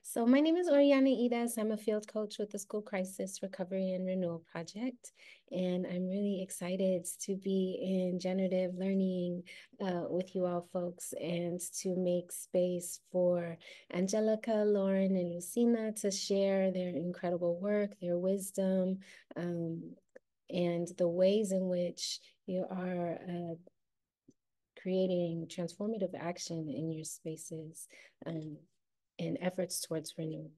So my name is Oriana Ides. I'm a field coach with the School Crisis Recovery and Renewal Project. And I'm really excited to be in generative learning with you all folks and to make space for Angelica, Lauren, and Lucina to share their incredible work, their wisdom, and the ways in which you are creating transformative action in your spaces and efforts towards renewal.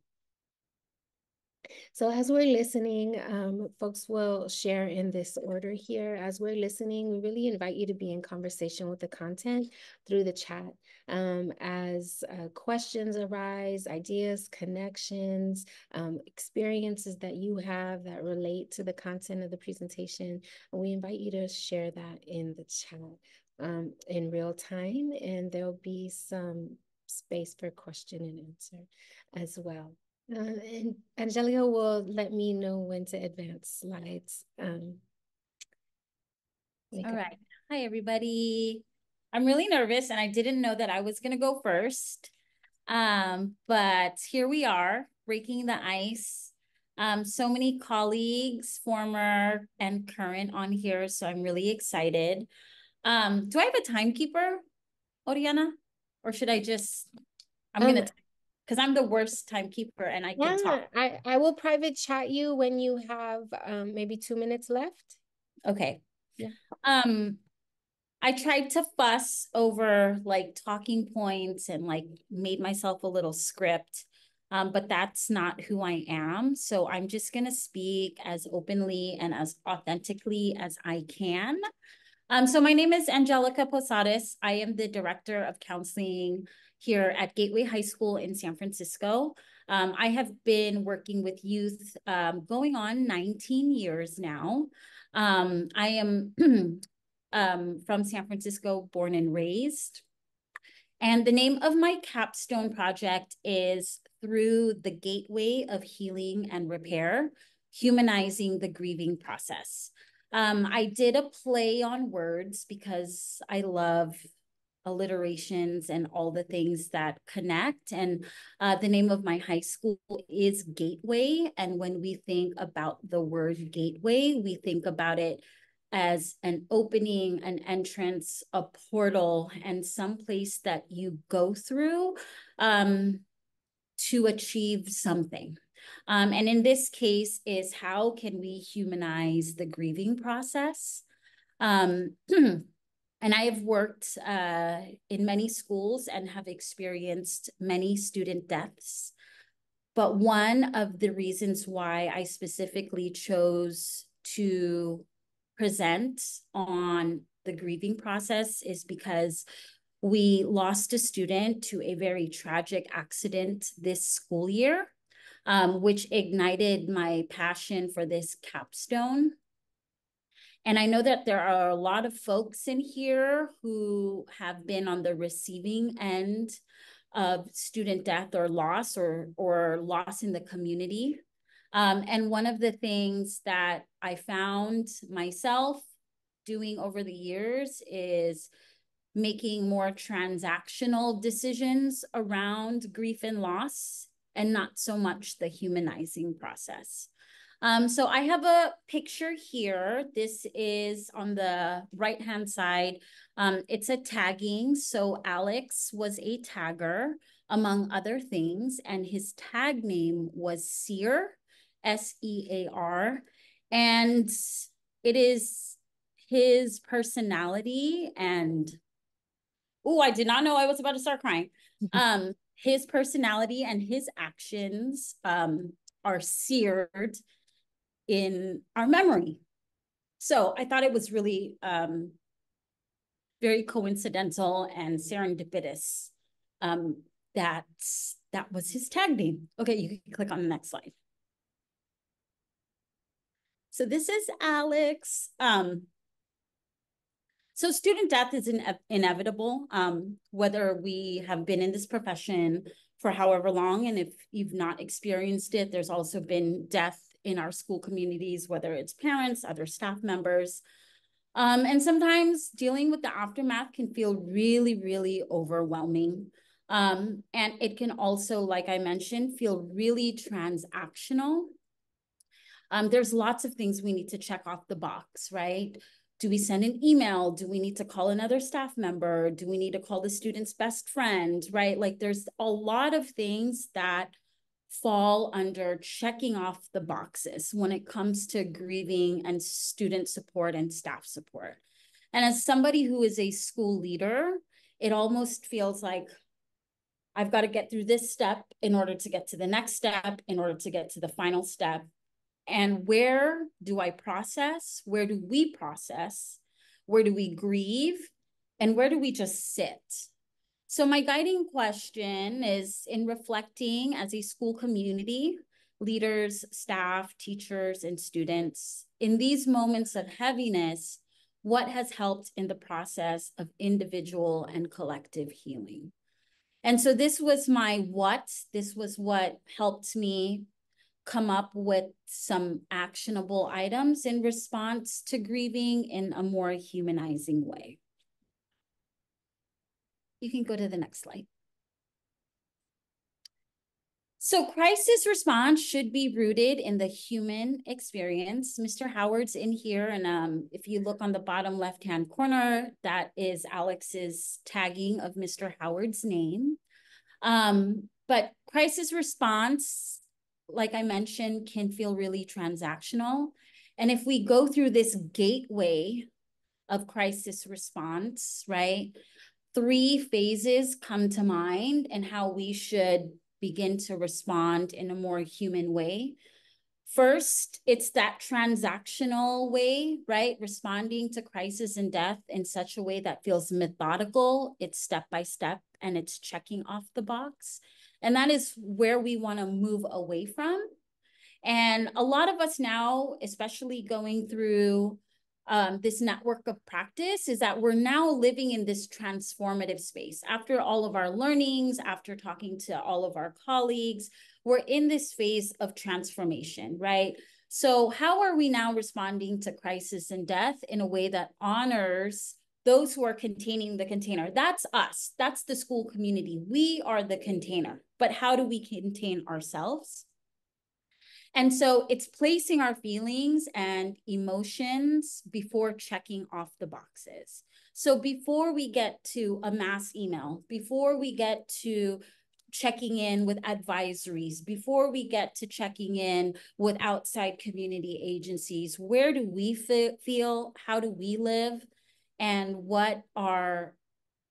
So as we're listening, folks will share in this order here. As we're listening, we really invite you to be in conversation with the content through the chat. As questions arise, ideas, connections, experiences that you have that relate to the content of the presentation, we invite you to share that in the chat in real time, and there'll be some space for question and answer as well. And Angelica will let me know when to advance slides. All right. Hi, everybody. I'm really nervous and I didn't know that I was going to go first. But here we are, breaking the ice. So many colleagues, former and current on here, so I'm really excited. Do I have a timekeeper, Oriana? Or should I just, because I'm the worst timekeeper and I can talk. I will private chat you when you have maybe 2 minutes left. Okay. Yeah. I tried to fuss over like talking points and like made myself a little script, but that's not who I am. So I'm just going to speak as openly and as authentically as I can. So my name is Angelica Posadas. I am the director of counseling here at Gateway High School in San Francisco. I have been working with youth going on 19 years now. I am from San Francisco, born and raised. And the name of my capstone project is Through the Gateway of Healing and Repair, Humanizing the Grieving Process. I did a play on words because I love alliterations and all the things that connect. And the name of my high school is Gateway. And when we think about the word gateway, we think about it as an opening, an entrance, a portal, and some place that you go through to achieve something. And in this case is how can we humanize the grieving process? And I have worked in many schools and have experienced many student deaths. But one of the reasons why I specifically chose to present on the grieving process is because we lost a student to a very tragic accident this school year, which ignited my passion for this capstone. And I know that there are a lot of folks in here who have been on the receiving end of student death or loss or loss in the community. And one of the things that I found myself doing over the years is making more transactional decisions around grief and loss and not so much the humanizing process. So I have a picture here. This is on the right-hand side. It's a tagging. So Alex was a tagger, among other things, and his tag name was Sear, S-E-A-R. And it is his personality and, oh, I did not know I was about to start crying. His personality and his actions are seared in our memory. So I thought it was really very coincidental and serendipitous that was his tag name. Okay, you can click on the next slide. So this is Alex. So student death is inevitable, whether we have been in this profession for however long, and if you've not experienced it, there's also been death in our school communities, whether it's parents, other staff members. And sometimes dealing with the aftermath can feel really, really overwhelming. And it can also, like I mentioned, feel really transactional. There's lots of things we need to check off the box, right? Do we send an email? Do we need to call another staff member? Do we need to call the student's best friend, right? Like there's a lot of things that fall under checking off the boxes when it comes to grieving and student support and staff support. And as somebody who is a school leader, it almost feels like I've got to get through this step in order to get to the next step, in order to get to the final step. And where do I process? Where do we process? Where do we grieve? And where do we just sit? So my guiding question is, in reflecting as a school community, leaders, staff, teachers, and students, in these moments of heaviness, what has helped in the process of individual and collective healing? And so this was my what. This was what helped me come up with some actionable items in response to grieving in a more humanizing way. You can go to the next slide. So crisis response should be rooted in the human experience. Mr. Howard's in here, and if you look on the bottom left-hand corner, that is Alex's tagging of Mr. Howard's name. But crisis response, like I mentioned, can feel really transactional. And if we go through this gateway of crisis response, right, 3 phases come to mind and how we should begin to respond in a more human way. First, it's that transactional way, right? Responding to crisis and death in such a way that feels methodical, it's step by step, and it's checking off the box. And that is where we want to move away from. And a lot of us now, especially going through this network of practice, is that we're now living in this transformative space. After all of our learnings, after talking to all of our colleagues, we're in this phase of transformation, right? So how are we now responding to crisis and death in a way that honors those who are containing the container? That's us. That's the school community. We are the container. But how do we contain ourselves? And so it's placing our feelings and emotions before checking off the boxes. So before we get to a mass email, before we get to checking in with advisories, before we get to checking in with outside community agencies, where do we feel, how do we live, and what are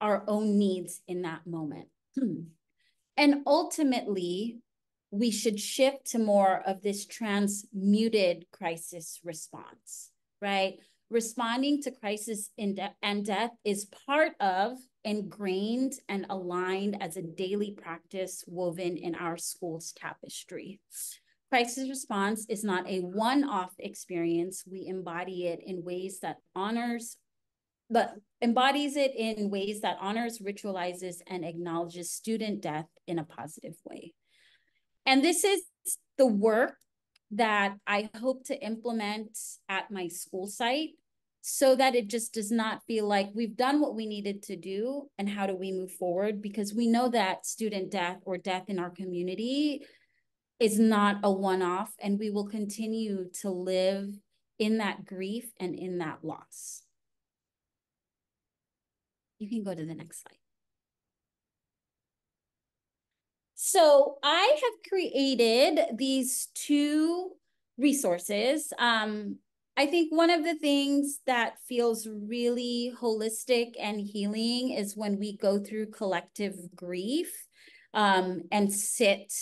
our own needs in that moment? And ultimately, we should shift to more of this transmuted crisis response, right? Responding to crisis and death is part of, ingrained, and aligned as a daily practice woven in our school's tapestry. Crisis response is not a one-off experience. We embody it in ways that honors, ritualizes, and acknowledges student death in a positive way. And this is the work that I hope to implement at my school site so that it just does not feel like we've done what we needed to do and how do we move forward, because we know that student death or death in our community is not a one-off, and we will continue to live in that grief and in that loss. You can go to the next slide. So I have created these 2 resources. I think one of the things that feels really holistic and healing is when we go through collective grief and sit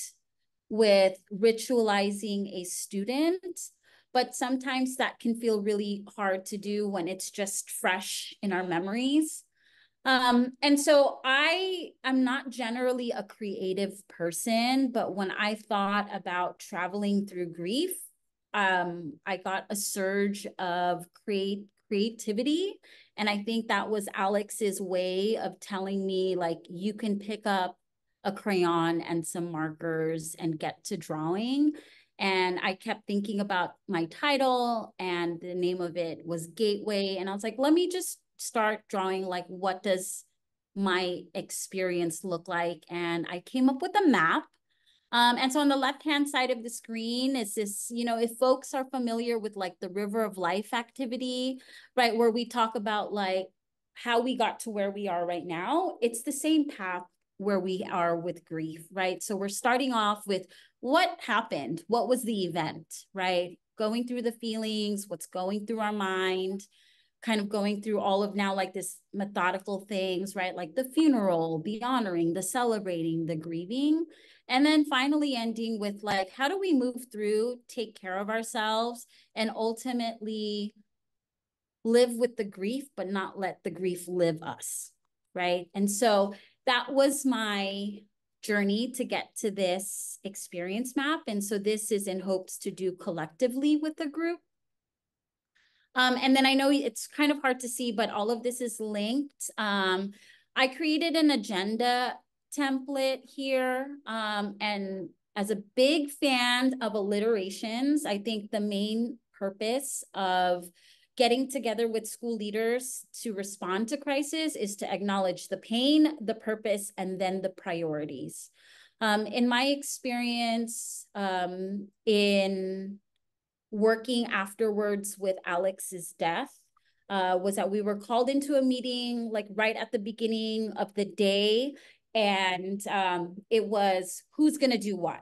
with ritualizing a student. But sometimes that can feel really hard to do when it's just fresh in our memories. And so I am not generally a creative person, but when I thought about traveling through grief, I got a surge of creativity. And I think that was Alex's way of telling me, like, you can pick up a crayon and some markers and get to drawing. And I kept thinking about my title, and the name of it was Gateway. And I was like, let me just start drawing, like, what does my experience look like? And I came up with a map. And so on the left-hand side of the screen is this, you know, if folks are familiar with like the River of Life activity, right, where we talk about like how we got to where we are right now, it's the same path where we are with grief, right? So we're starting off with what happened, what was the event, right? Going through the feelings, what's going through our mind, kind of going through all of now like this methodical things, right? Like the funeral, the honoring, the celebrating, the grieving. And then finally ending with like, how do we move through, take care of ourselves, and ultimately live with the grief, but not let the grief live us, right? And so that was my journey to get to this experience map. And so this is in hopes to do collectively with the group. And then I know it's kind of hard to see, but all of this is linked. I created an agenda template here. And as a big fan of alliterations, I think the main purpose of getting together with school leaders to respond to crisis is to acknowledge the pain, the purpose, and then the priorities. In my experience, in working afterwards with Alex's death, was that we were called into a meeting like right at the beginning of the day, and it was who's going to do what.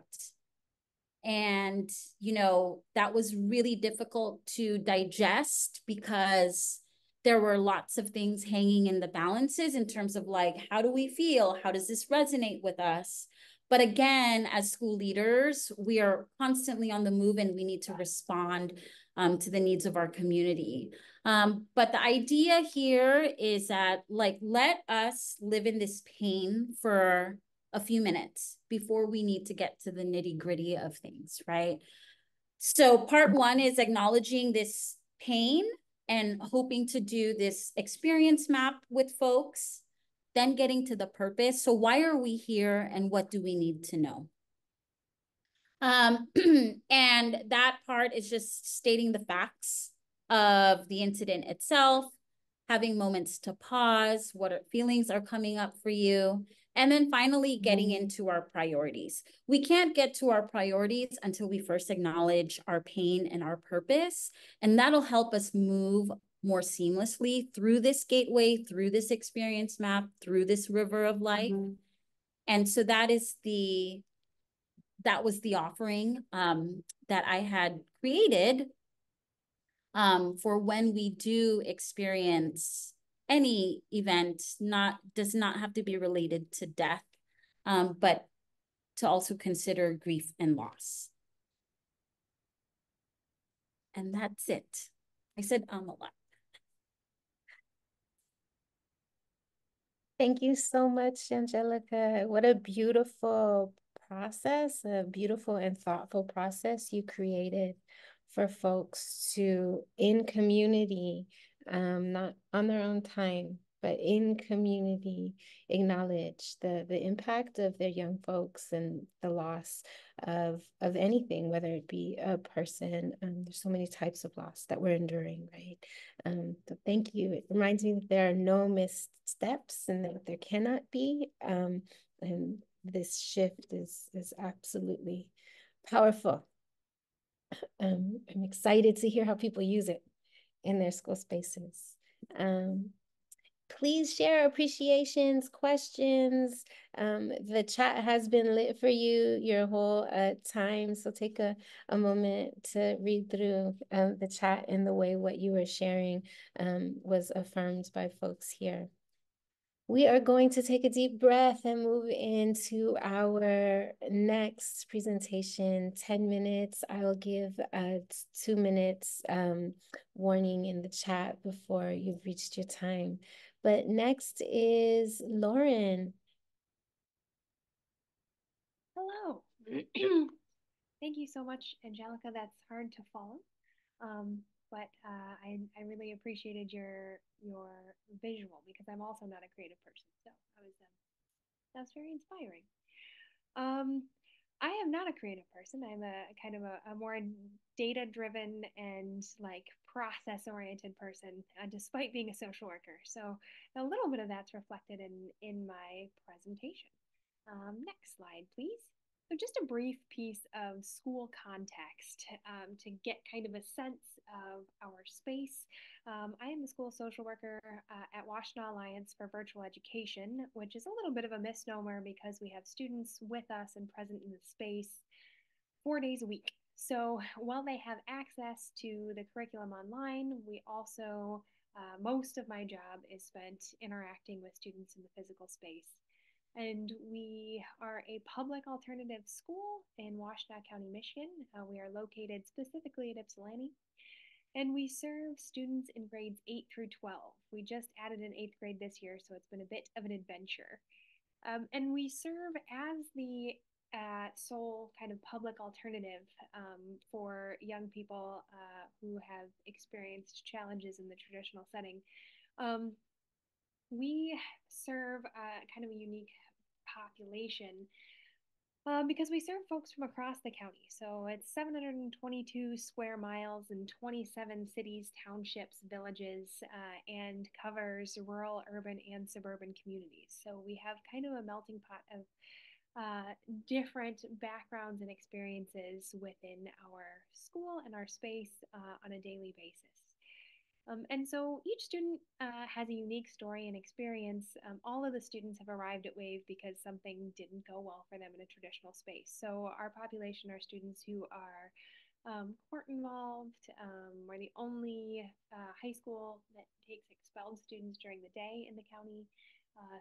And, you know, that was really difficult to digest because there were lots of things hanging in the balances in terms of like, how do we feel? How does this resonate with us? But again, as school leaders, we are constantly on the move and we need to respond to the needs of our community. But the idea here is that like, let us live in this pain for a few minutes before we need to get to the nitty gritty of things, right? So part one is acknowledging this pain and hoping to do this experience map with folks, then getting to the purpose. So why are we here and what do we need to know? And that part is just stating the facts of the incident itself, having moments to pause, what feelings are coming up for you, and then finally getting into our priorities. We can't get to our priorities until we first acknowledge our pain and our purpose, and that'll help us move more seamlessly through this gateway, through this experience map, through this river of life. And so that was the offering that I had created for when we do experience any event, does not have to be related to death, but to also consider grief and loss. And that's it. I said a lot. Thank you so much, Angelica. What a beautiful process, a beautiful and thoughtful process you created for folks to, in community, not on their own time, but in community, acknowledge the impact of their young folks and the loss of anything, whether it be a person. There's so many types of loss that we're enduring, right? So thank you. It reminds me that there are no missed steps and that there cannot be. And this shift is absolutely powerful. I'm excited to hear how people use it in their school spaces. Please share appreciations, questions. The chat has been lit for you your whole time. So take a moment to read through the chat and the way what you were sharing was affirmed by folks here. We are going to take a deep breath and move into our next presentation, 10 minutes. I'll give a 2 minutes warning in the chat before you've reached your time. But next is Lauren. Hello. Thank you so much, Angelica. That's hard to follow. But I really appreciated your visual because I'm also not a creative person. So that's very inspiring. I am not a creative person. I'm a kind of a more data-driven and like process-oriented person, despite being a social worker. So a little bit of that's reflected in my presentation. Next slide, please. So just a brief piece of school context to get kind of a sense of our space. I am the school social worker at Washtenaw Alliance for Virtual Education, which is a little bit of a misnomer because we have students with us and present in the space 4 days a week. So while they have access to the curriculum online, we also, most of my job is spent interacting with students in the physical space. And we are a public alternative school in Washtenaw County, Michigan. We are located specifically at Ypsilanti. And we serve students in grades 8 through 12. We just added an 8th grade this year, so it's been a bit of an adventure. And we serve as the sole kind of public alternative for young people who have experienced challenges in the traditional setting. We serve kind of a unique population because we serve folks from across the county. So it's 722 square miles in 27 cities, townships, villages, and covers rural, urban, and suburban communities. So we have kind of a melting pot of different backgrounds and experiences within our school and our space on a daily basis. And so each student has a unique story and experience. All of the students have arrived at WAVE because something didn't go well for them in a traditional space. So our population are students who are court involved. We're the only high school that takes expelled students during the day in the county.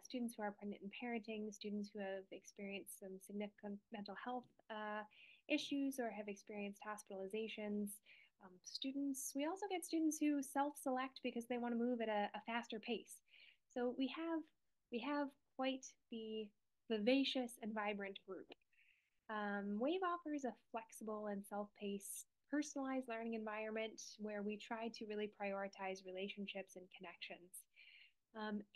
Students who are pregnant and parenting, students who have experienced some significant mental health issues or have experienced hospitalizations. We also get students who self-select because they want to move at a faster pace. So we have quite the vivacious and vibrant group. WAVE offers a flexible and self-paced, personalized learning environment where we try to really prioritize relationships and connections.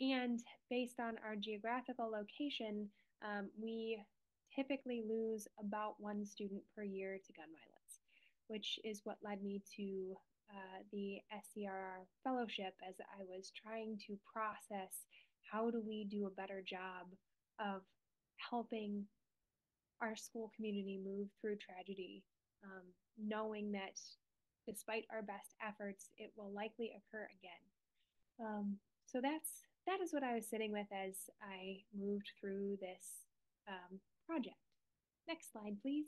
And based on our geographical location, we typically lose about one student per year to gun violence, which is what led me to the SCRR fellowship as I was trying to process how do we do a better job of helping our school community move through tragedy, knowing that despite our best efforts, it will likely occur again. So that is what I was sitting with as I moved through this project. Next slide, please.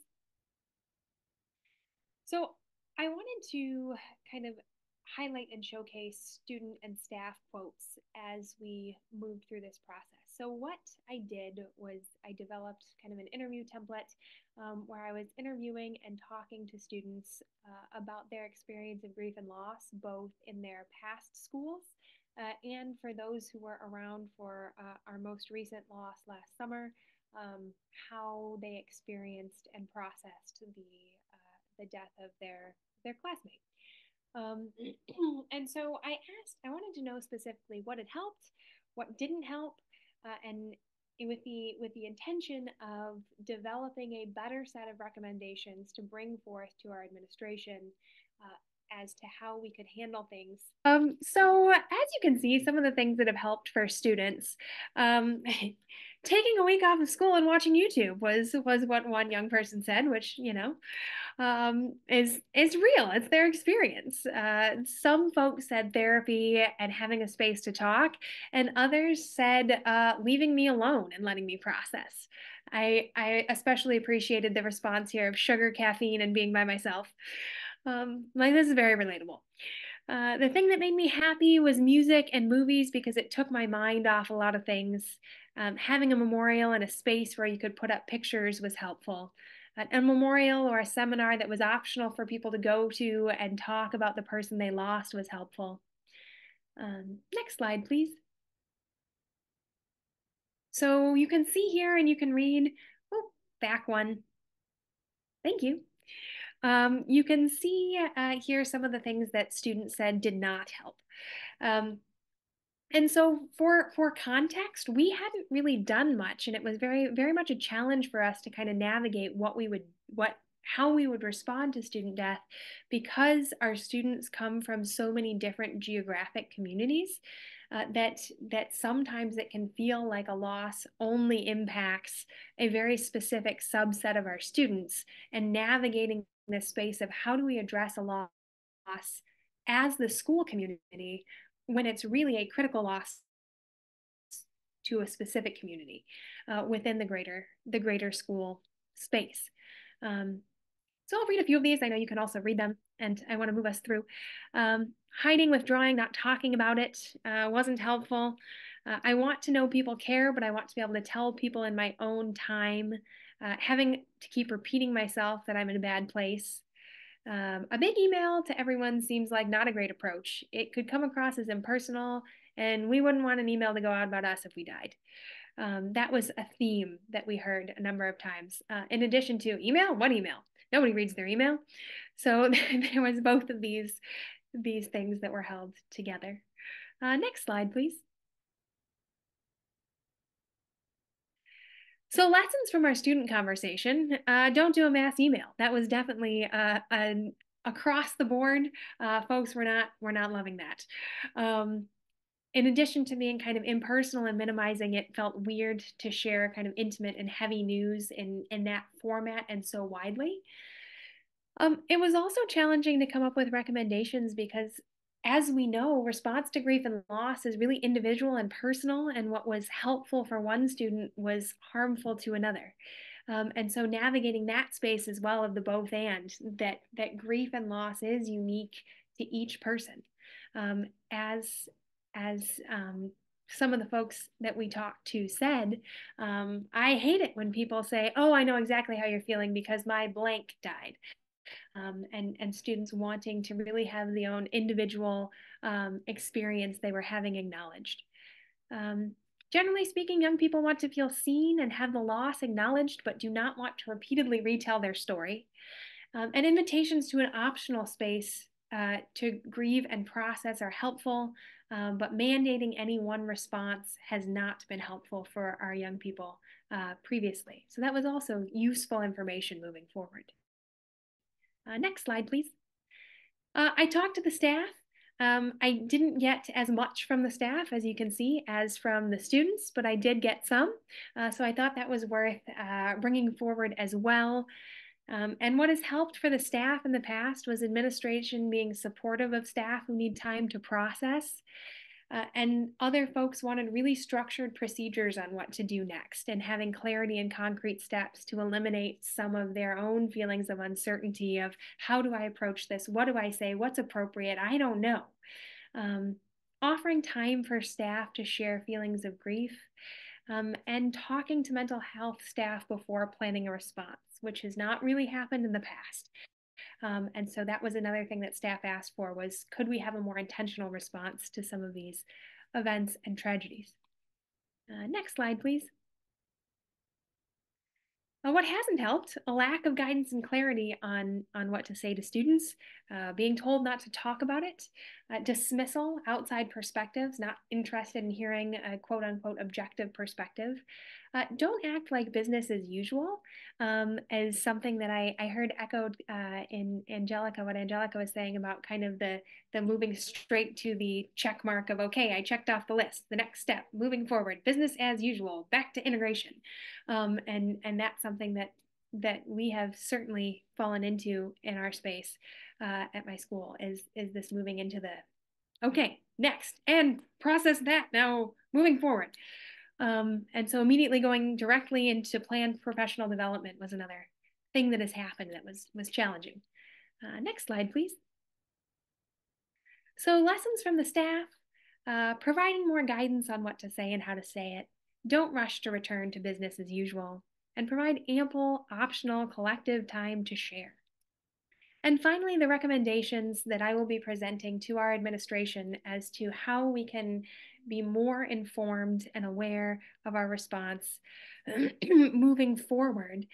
So I wanted to kind of highlight and showcase student and staff quotes as we moved through this process. So what I did was I developed kind of an interview template where I was interviewing and talking to students about their experience of grief and loss, both in their past schools and for those who were around for our most recent loss last summer, how they experienced and processed the death of their classmate. And so I wanted to know specifically what had helped, what didn't help, and with the intention of developing a better set of recommendations to bring forth to our administration as to how we could handle things. So as you can see, some of the things that have helped for students, taking a week off of school and watching YouTube was what one young person said, which, you know, is real. It's their experience. Some folks said therapy and having a space to talk, and others said leaving me alone and letting me process. I especially appreciated the response here of sugar, caffeine, and being by myself. Like, this is very relatable. The thing that made me happy was music and movies because it took my mind off a lot of things. Having a memorial and a space where you could put up pictures was helpful. A memorial or a seminar that was optional for people to go to and talk about the person they lost was helpful. Next slide, please. So you can see here and you can read, oh, back one. Thank you. You can see here some of the things that students said did not help. And so for context, we hadn't really done much, and it was very much a challenge for us to kind of navigate how we would respond to student death, because our students come from so many different geographic communities, that sometimes it can feel like a loss only impacts a very specific subset of our students, and navigating this space of how do we address a loss as the school community when it's really a critical loss to a specific community within the greater school space. So I'll read a few of these. I know you can also read them, and I want to move us through. Hiding, withdrawing, not talking about it wasn't helpful. I want to know people care, but I want to be able to tell people in my own time. Having to keep repeating myself that I'm in a bad place. A big email to everyone seems like not a great approach. It could come across as impersonal, and we wouldn't want an email to go out about us if we died. That was a theme that we heard a number of times. In addition to email, what email? Nobody reads their email. So there was both of these things that were held together. Next slide, please. So lessons from our student conversation, don't do a mass email. That was definitely an across the board. Folks were not loving that. In addition to being kind of impersonal and minimizing, it felt weird to share kind of intimate and heavy news in that format and so widely. It was also challenging to come up with recommendations because, as we know, response to grief and loss is really individual and personal, and what was helpful for one student was harmful to another. And so navigating that space as well of the both and, that grief and loss is unique to each person. As some of the folks that we talked to said, I hate it when people say, oh, I know exactly how you're feeling because my blank died. And students wanting to really have the own individual experience they were having acknowledged. Generally speaking, young people want to feel seen and have the loss acknowledged, but do not want to repeatedly retell their story. And invitations to an optional space to grieve and process are helpful, but mandating any one response has not been helpful for our young people previously. So that was also useful information moving forward. Next slide, please. I talked to the staff. I didn't get as much from the staff, as you can see, as from the students, but I did get some. So I thought that was worth bringing forward as well. And what has helped for the staff in the past was administration being supportive of staff who need time to process. And other folks wanted really structured procedures on what to do next, and having clarity and concrete steps to eliminate some of their own feelings of uncertainty of how do I approach this? What do I say? What's appropriate? I don't know. Offering time for staff to share feelings of grief, and talking to mental health staff before planning a response, which has not really happened in the past. And so that was another thing that staff asked for was, could we have a more intentional response to some of these events and tragedies? Next slide, please. What hasn't helped, a lack of guidance and clarity on what to say to students, being told not to talk about it, dismissal, outside perspectives, not interested in hearing a quote unquote objective perspective. Don't act like business as usual is something that I heard echoed in Angelica, what Angelica was saying about kind of the moving straight to the check mark of, okay, I checked off the list, the next step, moving forward, business as usual, back to integration. And that's something that we have certainly fallen into in our space at my school is this moving into the, okay, next, and process that now, moving forward. And so immediately going directly into planned professional development was another thing that has happened that was challenging. Next slide, please. So lessons from the staff, providing more guidance on what to say and how to say it. Don't rush to return to business as usual, and provide ample, optional, collective time to share. And finally, the recommendations that I will be presenting to our administration as to how we can be more informed and aware of our response moving forward.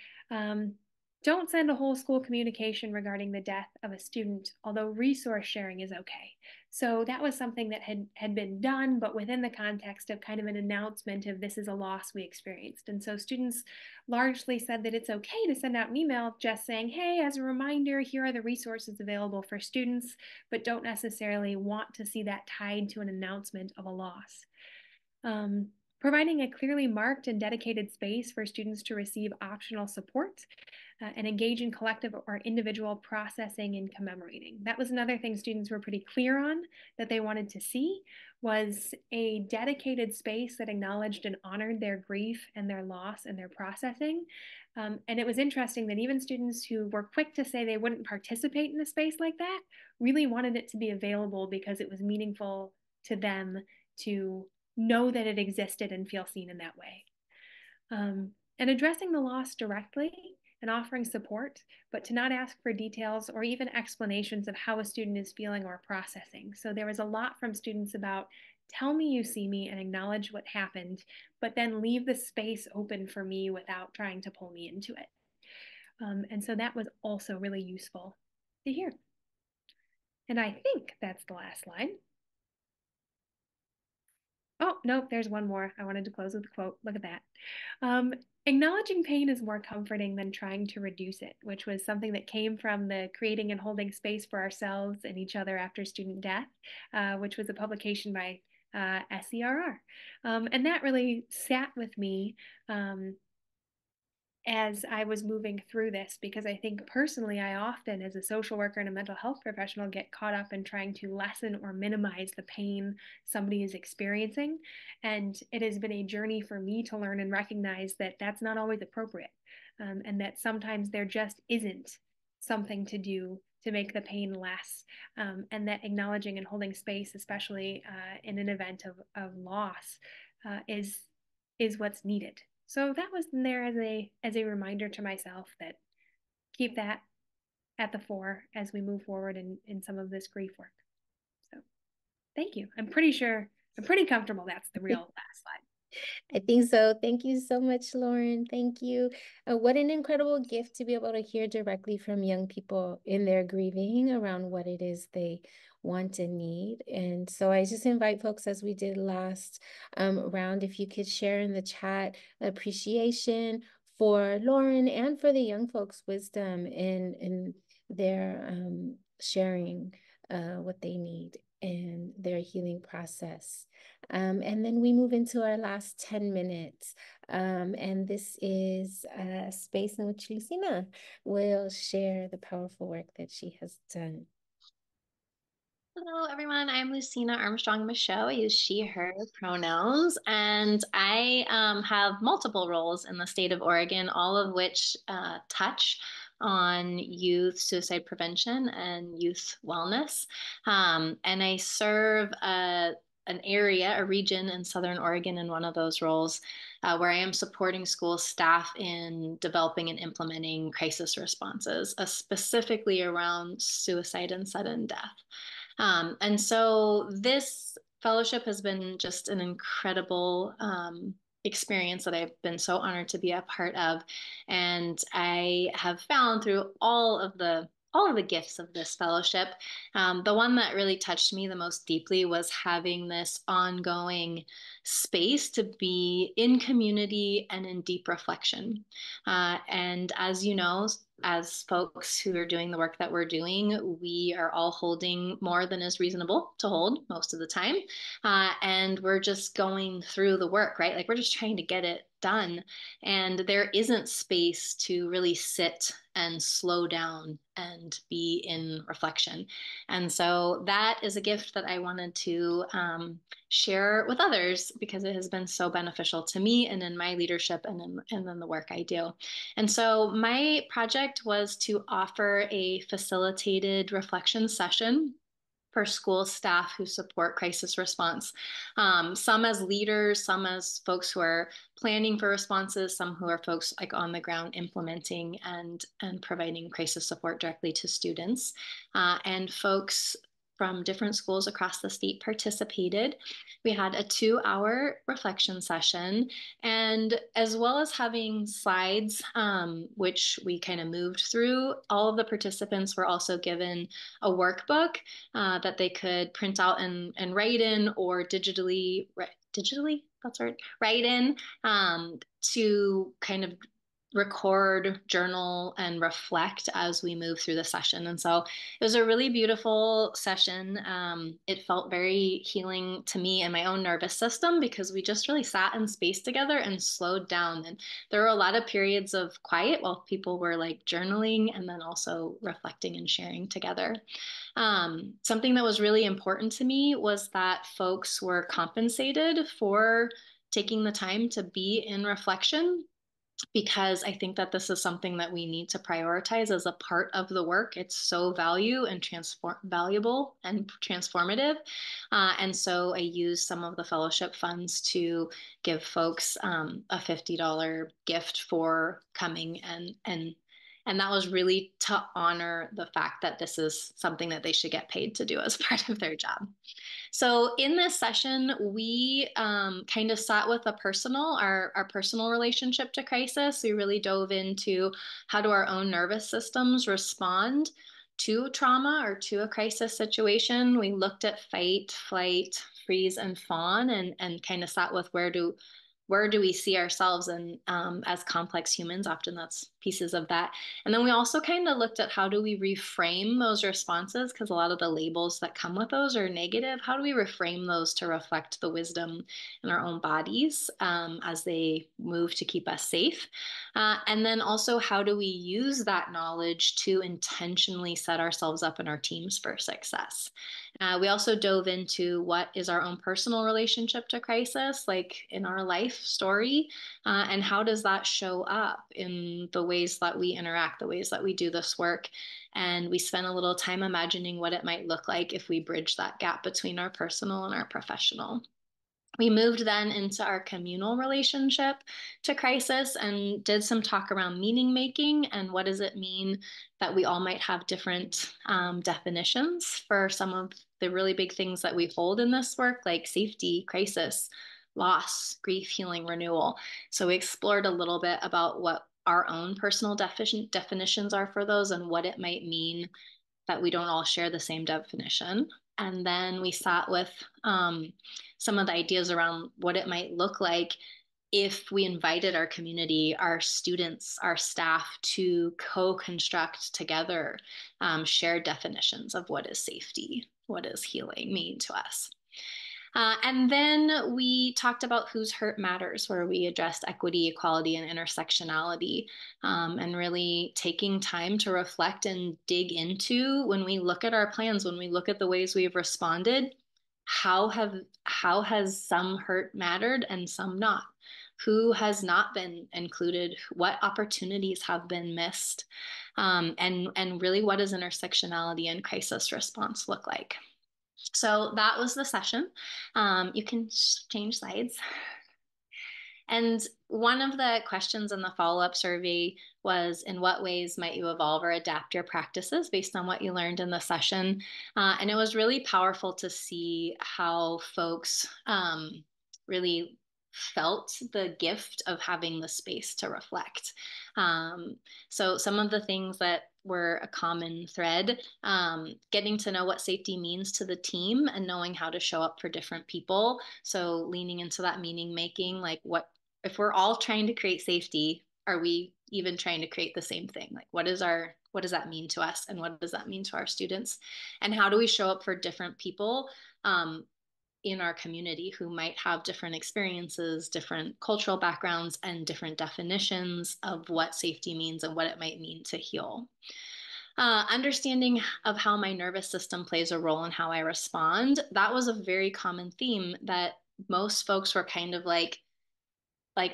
Don't send a whole school communication regarding the death of a student, although resource sharing is okay. So that was something that had been done, but within the context of kind of an announcement of this is a loss we experienced. And so students largely said that it's okay to send out an email just saying, hey, as a reminder, here are the resources available for students, but don't necessarily want to see that tied to an announcement of a loss. Providing a clearly marked and dedicated space for students to receive optional support and engage in collective or individual processing and commemorating. That was another thing students were pretty clear on that they wanted to see, was a dedicated space that acknowledged and honored their grief and their loss and their processing. And it was interesting that even students who were quick to say they wouldn't participate in a space like that really wanted it to be available because it was meaningful to them to know that it existed and feel seen in that way. And addressing the loss directly and offering support, but to not ask for details or even explanations of how a student is feeling or processing. So there was a lot from students about, tell me you see me and acknowledge what happened, but then leave the space open for me without trying to pull me into it. And so that was also really useful to hear. And I think that's the last slide. Oh, no, there's one more. I wanted to close with a quote. Look at that. Acknowledging pain is more comforting than trying to reduce it, which was something that came from the Creating and Holding Space for Ourselves and Each Other After Student Death, which was a publication by SCRR. And that really sat with me as I was moving through this, because I think personally, I often, as a social worker and a mental health professional, get caught up in trying to lessen or minimize the pain somebody is experiencing. And it has been a journey for me to learn and recognize that that's not always appropriate, and that sometimes there just isn't something to do to make the pain less, and that acknowledging and holding space, especially in an event of loss, is what's needed. So that was in there as a reminder to myself that keep that at the fore as we move forward in some of this grief work. So thank you. I'm pretty comfortable that's the real last slide. I think so. Thank you so much, Lauren. Thank you. What an incredible gift to be able to hear directly from young people in their grieving around what it is they want and need. And so I just invite folks, as we did last round, if you could share in the chat appreciation for Lauren and for the young folks' wisdom in their sharing what they need and their healing process. And then we move into our last 10 minutes. And this is a space in which Lucina will share the powerful work that she has done. Hello, everyone. I'm Lucina Armstrong Michaud. I use she, her pronouns, and I have multiple roles in the state of Oregon, all of which touch on youth suicide prevention and youth wellness. And I serve an area, a region in Southern Oregon in one of those roles, where I am supporting school staff in developing and implementing crisis responses, specifically around suicide and sudden death. And so this fellowship has been just an incredible experience that I've been so honored to be a part of. And I have found through all of the gifts of this fellowship, the one that really touched me the most deeply was having this ongoing space to be in community and in deep reflection. And as you know, as folks who are doing the work that we're doing, we are all holding more than is reasonable to hold most of the time. And we're just going through the work, right? Like we're just trying to get it done. And there isn't space to really sit and slow down and be in reflection. And so that is a gift that I wanted to share with others because it has been so beneficial to me and in my leadership and in the work I do. And so my project was to offer a facilitated reflection session for school staff who support crisis response. Some as leaders, some as folks who are planning for responses, some who are folks like on the ground implementing and providing crisis support directly to students, and folks from different schools across the state participated. We had a 2-hour reflection session, and as well as having slides, which we kind of moved through, all of the participants were also given a workbook that they could print out and write in, or digitally, that's right, write in, to kind of record, journal, and reflect as we move through the session. And so it was a really beautiful session. It felt very healing to me and my own nervous system, because we just really sat in space together and slowed down. And there were a lot of periods of quiet while people were like journaling and then also reflecting and sharing together. Something that was really important to me was that folks were compensated for taking the time to be in reflection, because I think that this is something that we need to prioritize as a part of the work. It's so valuable and transformative. And so I used some of the fellowship funds to give folks a $50 gift for coming, and that was really to honor the fact that this is something that they should get paid to do as part of their job. So in this session, we kind of sat with our personal relationship to crisis. We really dove into how do our own nervous systems respond to trauma or to a crisis situation. We looked at fight, flight, freeze, and fawn, and kind of sat with where do we see ourselves and as complex humans. Often that's pieces of that. And then we also kind of looked at how do we reframe those responses, because a lot of the labels that come with those are negative. How do we reframe those to reflect the wisdom in our own bodies as they move to keep us safe? And then also, how do we use that knowledge to intentionally set ourselves up and our teams for success? We also dove into what is our own personal relationship to crisis, like in our life story, and how does that show up in the ways that we interact, the ways that we do this work. And we spent a little time imagining what it might look like if we bridge that gap between our personal and our professional. We moved then into our communal relationship to crisis and did some talk around meaning making and what does it mean that we all might have different definitions for some of the really big things that we hold in this work, like safety, crisis, loss, grief, healing, renewal. So we explored a little bit about what our own personal definitions are for those and what it might mean that we don't all share the same definition. And then we sat with some of the ideas around what it might look like if we invited our community, our students, our staff to co-construct together shared definitions of what is safety, what does healing mean to us. And then we talked about whose hurt matters, where we addressed equity, equality, and intersectionality, and really taking time to reflect and dig into when we look at our plans, when we look at the ways we've responded, how has some hurt mattered and some not? Who has not been included? What opportunities have been missed? And really, what does intersectionality and crisis response look like? So that was the session. You can change slides. And one of the questions in the follow-up survey was, in what ways might you evolve or adapt your practices based on what you learned in the session? And it was really powerful to see how folks really felt the gift of having the space to reflect. So some of the things that were a common thread, getting to know what safety means to the team and knowing how to show up for different people. So leaning into that meaning making, like what, if we're all trying to create safety, are we even trying to create the same thing? Like what does that mean to us? And what does that mean to our students? And how do we show up for different people in our community who might have different experiences, different cultural backgrounds, and different definitions of what safety means and what it might mean to heal. Understanding of how my nervous system plays a role in how I respond, that was a very common theme that most folks were kind of like,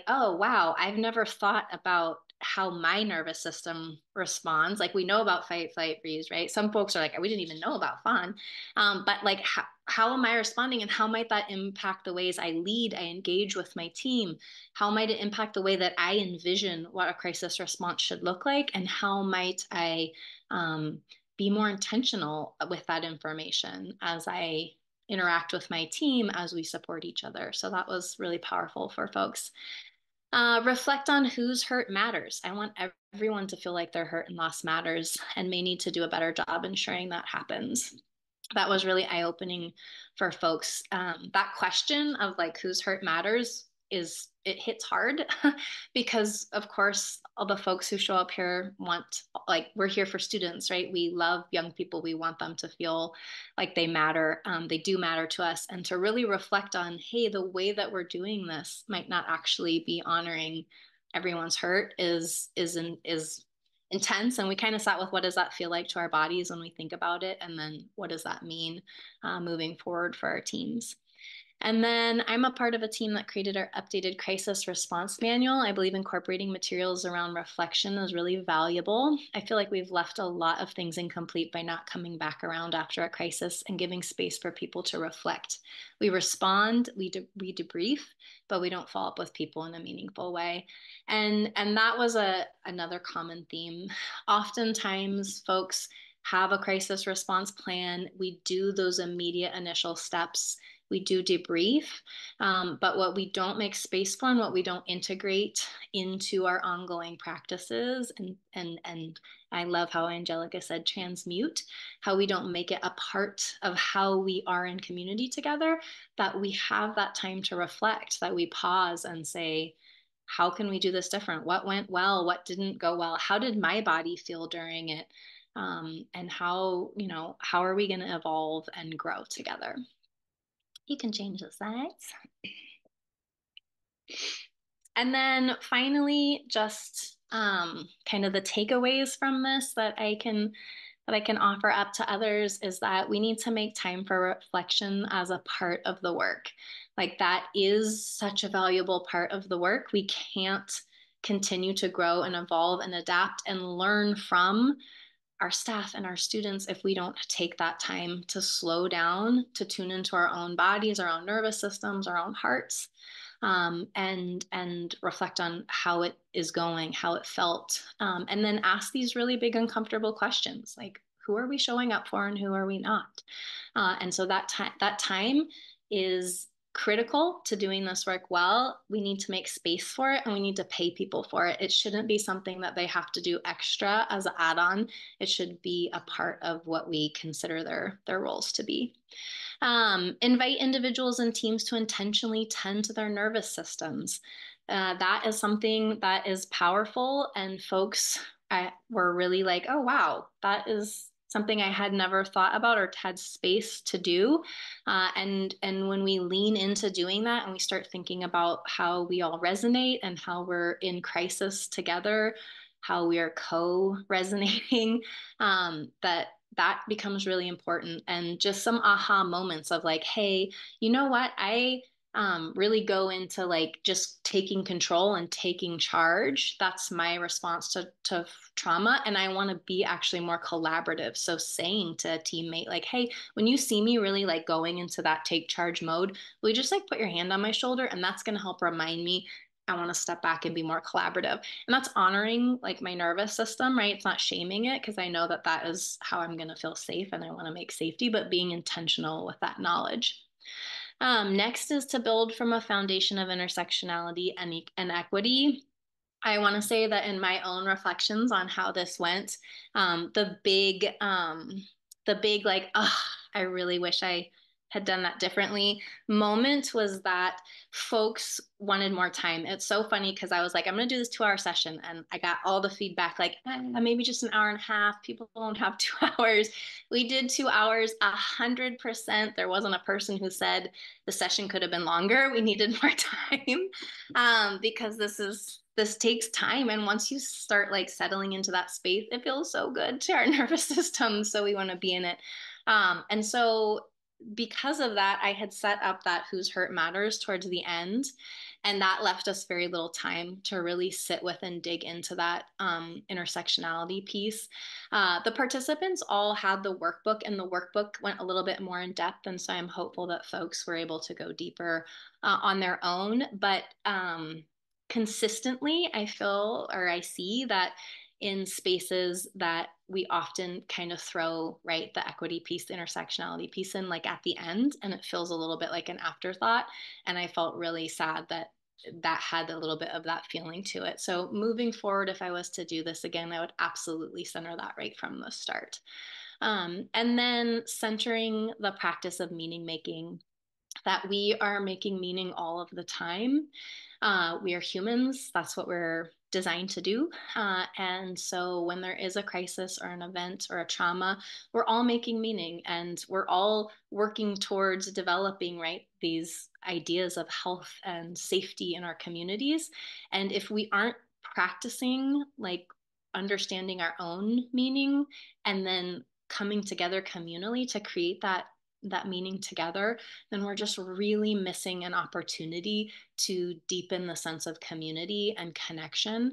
oh, wow, I've never thought about how my nervous system responds. Like we know about fight, flight, freeze, right? Some folks are like, we didn't even know about fawn. But like, how am I responding and how might that impact the ways I lead, I engage with my team? How might it impact the way that I envision what a crisis response should look like? And how might I be more intentional with that information as I interact with my team, as we support each other. So that was really powerful for folks. Reflect on whose hurt matters. I want everyone to feel like their hurt and loss matters and may need to do a better job ensuring that happens. That was really eye-opening for folks. That question of like whose hurt matters it hits hard because of course all the folks who show up here want, like, we're here for students, right? We love young people. We want them to feel like they matter. They do matter to us, and to really reflect on, hey, the way that we're doing this might not actually be honoring everyone's hurt is intense. And we kind of sat with, what does that feel like to our bodies when we think about it? And then what does that mean moving forward for our teams? And then I'm a part of a team that created our updated crisis response manual. I believe incorporating materials around reflection is really valuable. I feel like we've left a lot of things incomplete by not coming back around after a crisis and giving space for people to reflect. We respond, we debrief, but we don't follow up with people in a meaningful way. And that was another common theme. Oftentimes, folks have a crisis response plan. We do those immediate initial steps. We do debrief, but what we don't make space for and what we don't integrate into our ongoing practices, and I love how Angelica said transmute, how we don't make it a part of how we are in community together, that we have that time to reflect, that we pause and say, how can we do this different? What went well? What didn't go well? How did my body feel during it? And how are we going to evolve and grow together? You can change the sides. And then finally, just kind of the takeaways from this that I can offer up to others is that we need to make time for reflection as a part of the work. Like, that is such a valuable part of the work. We can't continue to grow and evolve and adapt and learn from our staff and our students if we don't take that time to slow down, to tune into our own bodies, our own nervous systems, our own hearts, and reflect on how it is going, how it felt, and then ask these really big uncomfortable questions, like, who are we showing up for and who are we not? And so that time is critical to doing this work well. We need to make space for it, and we need to pay people for it. It shouldn't be something that they have to do extra as an add-on. It should be a part of what we consider their roles to be. Invite individuals and teams to intentionally tend to their nervous systems. That is something that is powerful, and folks were really like, oh, wow, that is something I had never thought about or had space to do. And when we lean into doing that and we start thinking about how we all resonate and how we're in crisis together, how we are co-resonating, that becomes really important. And just some aha moments of like, hey, you know what? I really go into like just taking control and taking charge. That's my response to trauma. And I want to be actually more collaborative. So saying to a teammate, like, hey, when you see me really like going into that take charge mode, will you just like put your hand on my shoulder? And that's going to help remind me I want to step back and be more collaborative. And that's honoring like my nervous system, right? It's not shaming it, because I know that that is how I'm going to feel safe and I want to make safety, but being intentional with that knowledge. Next is to build from a foundation of intersectionality and equity. I want to say that in my own reflections on how this went, the big like, oh, I really wish I had done that differently moment was that folks wanted more time. It's so funny because I was like, I'm going to do this 2-hour session. And I got all the feedback like, maybe just an hour and a half. People don't have 2 hours. We did 2 hours, 100%. There wasn't a person who said the session could have been longer. We needed more time because this takes time. And once you start like settling into that space, it feels so good to our nervous system. So we want to be in it. And so because of that, I had set up that whose hurt matters towards the end. And that left us very little time to really sit with and dig into that intersectionality piece. The participants all had the workbook, and the workbook went a little bit more in depth. And so I'm hopeful that folks were able to go deeper on their own. But consistently, I feel, or I see that in spaces that we often kind of throw, right, the equity piece, the intersectionality piece in like at the end, and it feels a little bit like an afterthought. And I felt really sad that that had a little bit of that feeling to it. So moving forward, if I was to do this again, I would absolutely center that right from the start. And then centering the practice of meaning making, that we are making meaning all of the time. We are humans. That's what we're designed to do. And so when there is a crisis or an event or a trauma, we're all making meaning, and we're all working towards developing, right, these ideas of health and safety in our communities. And if we aren't practicing like understanding our own meaning and then coming together communally to create that meaning together, then we're just really missing an opportunity to deepen the sense of community and connection,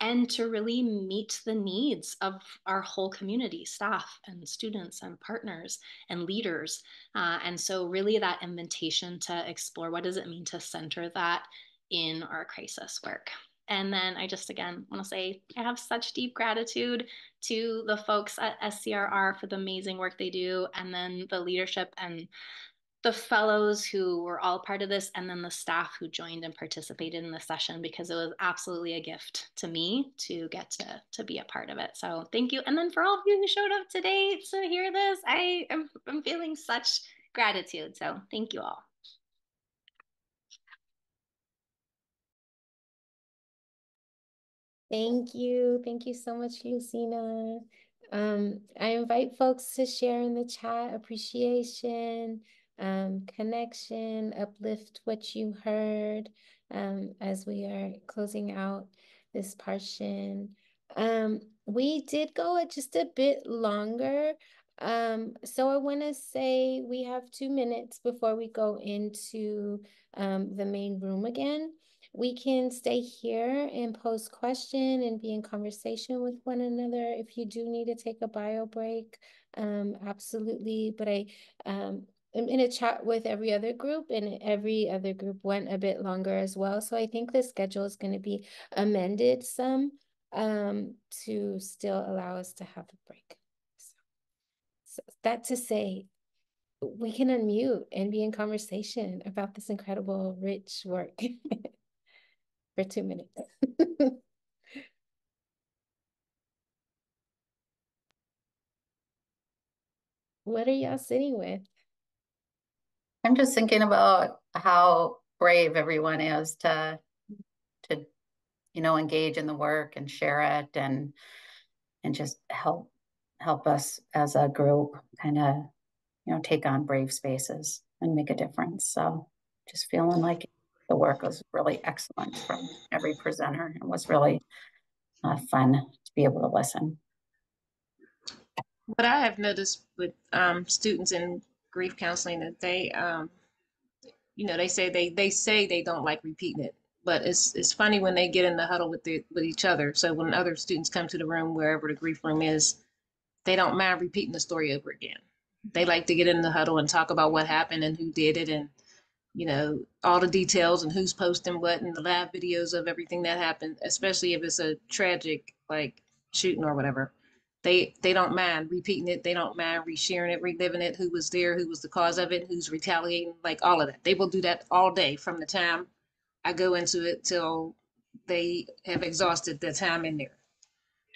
and to really meet the needs of our whole community, staff and students and partners and leaders. And so really that invitation to explore what does it mean to center that in our crisis work. And then I just, again, want to say I have such deep gratitude to the folks at SCRR for the amazing work they do, and then the leadership and the fellows who were all part of this, and then the staff who joined and participated in the session, because it was absolutely a gift to me to get to be a part of it. So thank you. And then for all of you who showed up today to hear this, I'm feeling such gratitude. So thank you all. Thank you. Thank you so much, Lucina. I invite folks to share in the chat appreciation, connection, uplift what you heard, as we are closing out this portion. We did go just a bit longer. So I want to say we have 2 minutes before we go into the main room again. We can stay here and pose question and be in conversation with one another. If you do need to take a bio break, absolutely. But I'm in a chat with every other group, and every other group went a bit longer as well. So I think the schedule is going to be amended some to still allow us to have a break. So that to say, we can unmute and be in conversation about this incredible, rich work. For 2 minutes. What are y'all sitting with? I'm just thinking about how brave everyone is to engage in the work and share it and just help us as a group kind of take on brave spaces and make a difference. So just feeling like the work was really excellent from every presenter. It was really fun to be able to listen. What I have noticed with students in grief counseling that they say they don't like repeating it, but it's funny when they get in the huddle with each other. So when other students come to the room, wherever the grief room is, they don't mind repeating the story over again. They like to get in the huddle and talk about what happened and who did it, and all the details and who's posting what, and the live videos of everything that happened, especially if it's a tragic like shooting or whatever. They don't mind repeating it. They don't mind resharing it, reliving it, who was there, who was the cause of it, who's retaliating, like all of that. They will do that all day from the time I go into it till they have exhausted their time in there.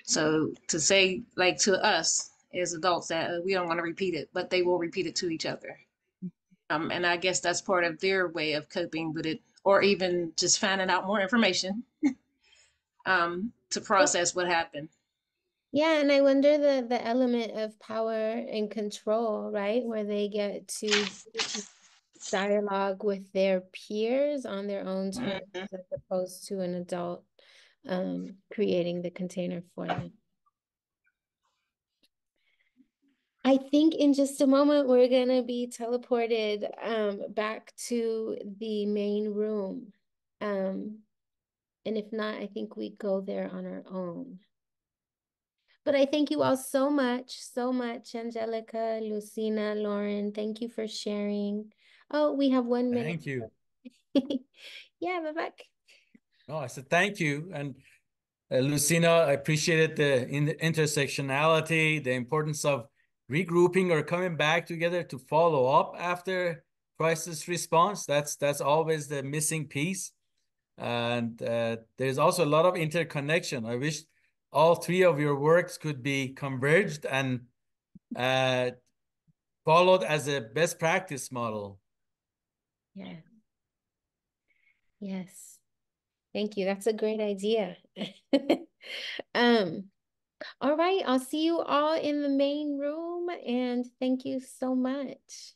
So to say, like, to us as adults that we don't want to repeat it, but they will repeat it to each other. And I guess that's part of their way of coping with it, or even just finding out more information to process what happened. Yeah, and I wonder the element of power and control, right? Where they get to dialogue with their peers on their own terms, as opposed to an adult creating the container for them. I think in just a moment, we're going to be teleported back to the main room. And if not, I think we go there on our own. But I thank you all so much, Angelica, Lucina, Lauren. Thank you for sharing. Oh, we have 1 minute. Thank you. Yeah, Vivek. No, I said thank you. And Lucina, I appreciated the intersectionality, the importance of regrouping or coming back together to follow up after crisis response. That's always the missing piece. And there's also a lot of interconnection. I wish all three of your works could be converged and followed as a best practice model. Yeah. Yes. Thank you. That's a great idea. All right, I'll see you all in the main room, and thank you so much.